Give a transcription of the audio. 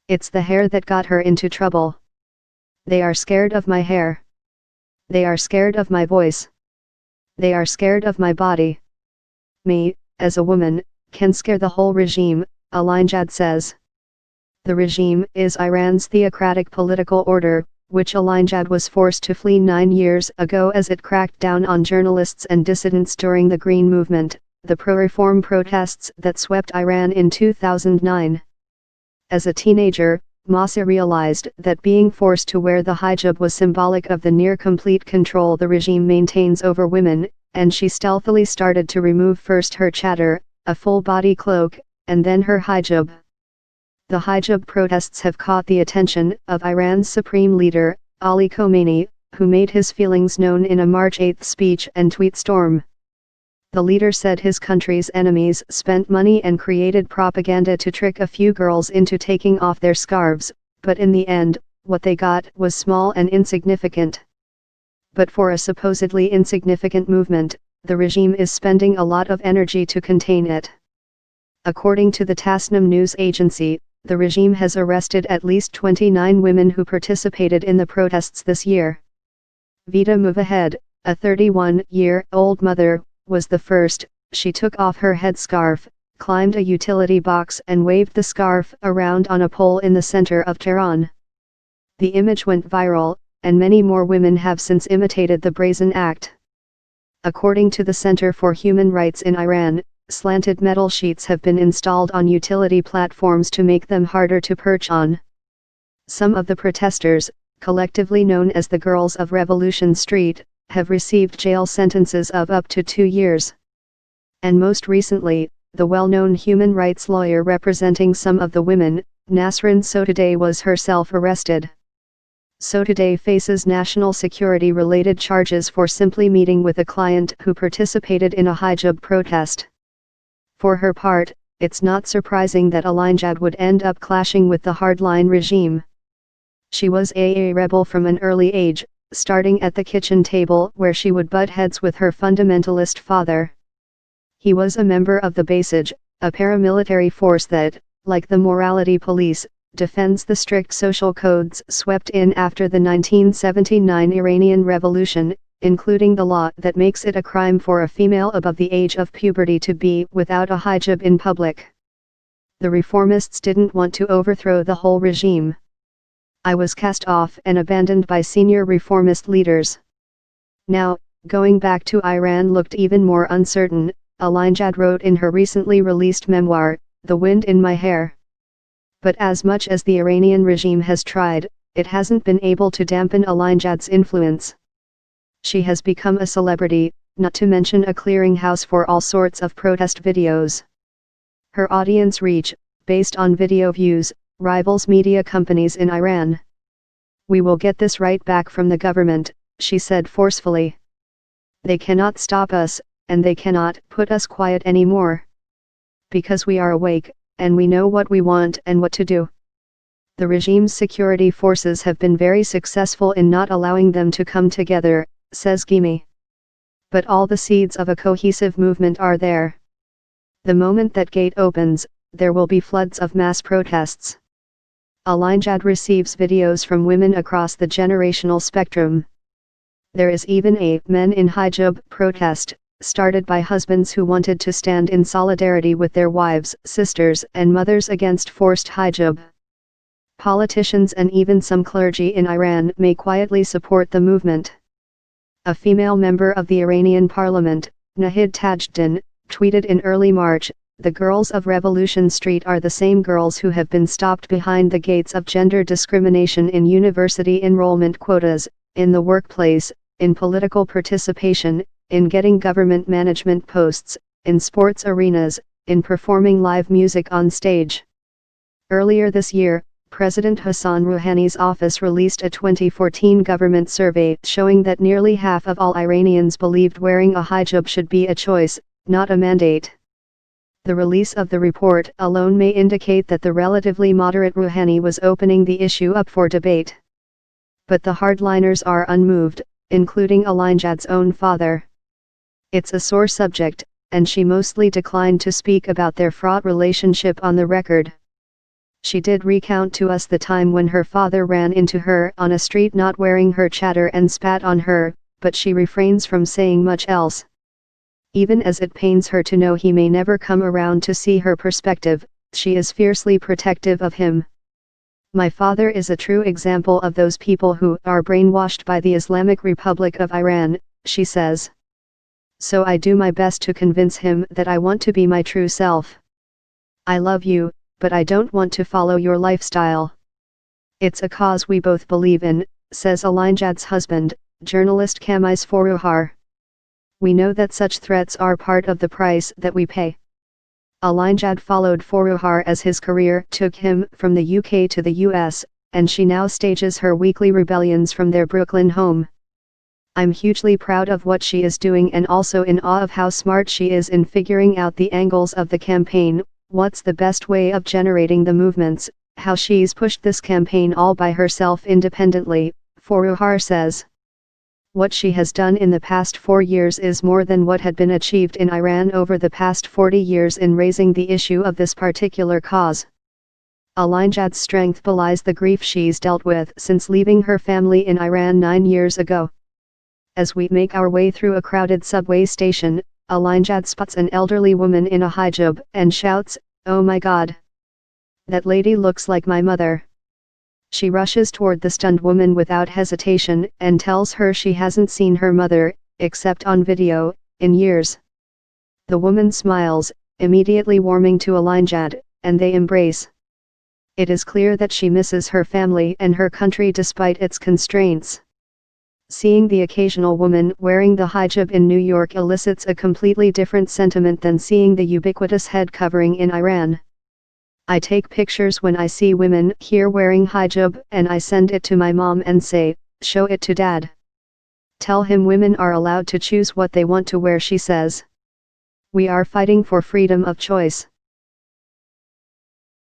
It's the hair that got her into trouble. They are scared of my hair. They are scared of my voice. They are scared of my body. Me, as a woman, can scare the whole regime, Alinejad says. The regime is Iran's theocratic political order, which Alinejad was forced to flee 9 years ago as it cracked down on journalists and dissidents during the Green Movement, the pro-reform protests that swept Iran in 2009. As a teenager, Mahsa realized that being forced to wear the hijab was symbolic of the near-complete control the regime maintains over women, and she stealthily started to remove first her chador, a full-body cloak, and then her hijab. The hijab protests have caught the attention of Iran's supreme leader, Ali Khamenei, who made his feelings known in a March 8 speech and tweet storm. The leader said his country's enemies spent money and created propaganda to trick a few girls into taking off their scarves, but in the end, what they got was small and insignificant. But for a supposedly insignificant movement, the regime is spending a lot of energy to contain it. According to the Tasnim news agency, the regime has arrested at least 29 women who participated in the protests this year. Vida Muvahed, a 31-year-old mother, was the first. She took off her headscarf, climbed a utility box and waved the scarf around on a pole in the center of Tehran. The image went viral, and many more women have since imitated the brazen act. According to the Center for Human Rights in Iran, slanted metal sheets have been installed on utility platforms to make them harder to perch on. Some of the protesters, collectively known as the Girls of Revolution Street, have received jail sentences of up to 2 years. And most recently, the well-known human rights lawyer representing some of the women, Nasrin Sotoudeh, was herself arrested. Sotoudeh faces national security-related charges for simply meeting with a client who participated in a hijab protest. For her part, it's not surprising that Alinejad would end up clashing with the hardline regime. She was a rebel from an early age, starting at the kitchen table where she would butt heads with her fundamentalist father. He was a member of the Basij, a paramilitary force that, like the morality police, defends the strict social codes swept in after the 1979 Iranian Revolution, including the law that makes it a crime for a female above the age of puberty to be without a hijab in public. The reformists didn't want to overthrow the whole regime. I was cast off and abandoned by senior reformist leaders. Now, going back to Iran looked even more uncertain, Alinejad wrote in her recently released memoir, The Wind in My Hair. But as much as the Iranian regime has tried, it hasn't been able to dampen Alinejad's influence. She has become a celebrity, not to mention a clearinghouse for all sorts of protest videos. Her audience reach, based on video views, rivals media companies in Iran. We will get this right back from the government, she said forcefully. They cannot stop us, and they cannot put us quiet anymore. Because we are awake, and we know what we want and what to do. The regime's security forces have been very successful in not allowing them to come together, says Ghimi. But all the seeds of a cohesive movement are there. The moment that gate opens, there will be floods of mass protests. Alinejad receives videos from women across the generational spectrum. There is even a Men in Hijab protest, started by husbands who wanted to stand in solidarity with their wives, sisters, and mothers against forced hijab. Politicians and even some clergy in Iran may quietly support the movement. A female member of the Iranian parliament, Nahid Tajuddin, tweeted in early March, "The girls of Revolution Street are the same girls who have been stopped behind the gates of gender discrimination in university enrollment quotas, in the workplace, in political participation, in getting government management posts, in sports arenas, in performing live music on stage." Earlier this year, President Hassan Rouhani's office released a 2014 government survey showing that nearly half of all Iranians believed wearing a hijab should be a choice, not a mandate. The release of the report alone may indicate that the relatively moderate Rouhani was opening the issue up for debate. But the hardliners are unmoved, including Alinejad's own father. It's a sore subject, and she mostly declined to speak about their fraught relationship on the record. She did recount to us the time when her father ran into her on a street not wearing her chador and spat on her, but she refrains from saying much else. Even as it pains her to know he may never come around to see her perspective, she is fiercely protective of him. My father is a true example of those people who are brainwashed by the Islamic Republic of Iran, she says. So I do my best to convince him that I want to be my true self. I love you, but I don't want to follow your lifestyle. It's a cause we both believe in, says Alinjad's husband, journalist Kamis Foruhar. We know that such threats are part of the price that we pay. Alinjad followed Foruhar as his career took him from the UK to the US, and she now stages her weekly rebellions from their Brooklyn home. I'm hugely proud of what she is doing and also in awe of how smart she is in figuring out the angles of the campaign, what's the best way of generating the movements, how she's pushed this campaign all by herself independently, Foruhar says. What she has done in the past 4 years is more than what had been achieved in Iran over the past 40 years in raising the issue of this particular cause. Alinjad's strength belies the grief she's dealt with since leaving her family in Iran 9 years ago. As we make our way through a crowded subway station, Alinjad spots an elderly woman in a hijab and shouts, "Oh my God! That lady looks like my mother." She rushes toward the stunned woman without hesitation and tells her she hasn't seen her mother, except on video, in years. The woman smiles, immediately warming to Alinjad, and they embrace. It is clear that she misses her family and her country despite its constraints. Seeing the occasional woman wearing the hijab in New York elicits a completely different sentiment than seeing the ubiquitous head covering in Iran. I take pictures when I see women here wearing hijab and I send it to my mom and say, "Show it to dad. Tell him women are allowed to choose what they want to wear," she says. We are fighting for freedom of choice.